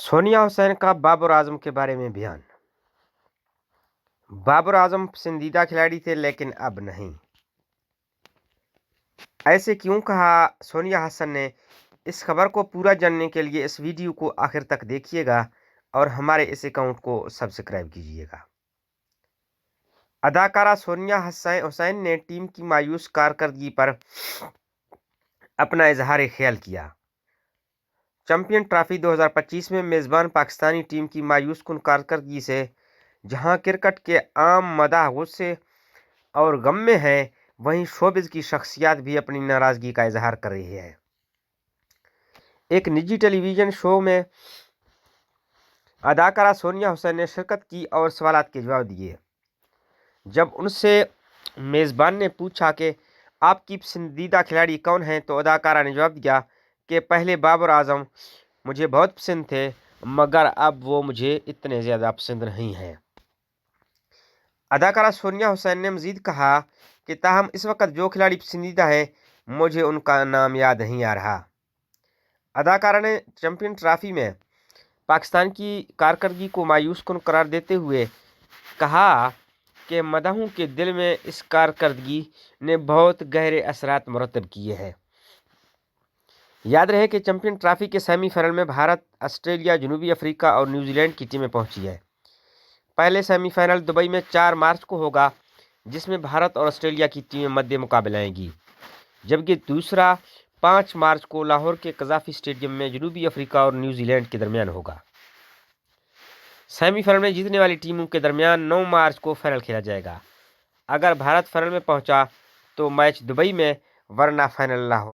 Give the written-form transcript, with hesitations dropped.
सोनिया हुसैन का बाबर आजम के बारे में बयान। बाबर आजम पसंदीदा खिलाड़ी थे लेकिन अब नहीं। ऐसे क्यों कहा सोनिया हसन ने? इस खबर को पूरा जानने के लिए इस वीडियो को आखिर तक देखिएगा और हमारे इस अकाउंट को सब्सक्राइब कीजिएगा। अदाकारा सोनिया हुसैन ने टीम की मायूस कारकर्दगी पर अपना इजहार ख्याल किया। चैंपियन ट्रॉफी 2025 में मेज़बान पाकिस्तानी टीम की मायूस कुन कारकर्दगी से जहां क्रिकेट के आम मदाह गुस्से और गम में है, वहीं शोबिज़ की शख्सियत भी अपनी नाराज़गी का इजहार कर रही है। एक निजी टेलीविज़न शो में अदाकारा सोनिया हुसैन ने शिरकत की और सवालात के जवाब दिए। जब उनसे मेज़बान ने पूछा कि आपकी पसंदीदा खिलाड़ी कौन है, तो अदाकारा ने जवाब दिया कि पहले बाबर आजम मुझे बहुत पसंद थे, मगर अब वो मुझे इतने ज़्यादा पसंद नहीं हैं। अदाकारा सोनिया हुसैन ने मज़ीद कहा कि ताहम इस वक्त जो खिलाड़ी पसंदीदा है, मुझे उनका नाम याद नहीं आ रहा। अदाकारा ने चैंपियन ट्रॉफी में पाकिस्तान की कारकर्दगी को मायूस कुन करार देते हुए कहा कि मदाहों के दिल में इस कारकर्दगी ने बहुत गहरे असरात मुरतब किए हैं। याद रहे कि चैंपियन ट्रॉफी के सेमीफाइनल में भारत, ऑस्ट्रेलिया, जनूबी अफ्रीका और न्यूजीलैंड की टीमें पहुंची है। पहले सेमीफाइनल दुबई में 4 मार्च को होगा, जिसमें भारत और ऑस्ट्रेलिया की टीमें मध्य मुकाबला आएंगी, जबकि दूसरा 5 मार्च को लाहौर के कज़ाफी स्टेडियम में जनूबी अफ्रीका और न्यूजीलैंड के दरमियान होगा। सेमीफाइनल में जीतने वाली टीमों के दरमियान 9 मार्च को फाइनल खेला जाएगा। अगर भारत फाइनल में पहुंचा तो मैच दुबई में, वरना फाइनल लाहौर।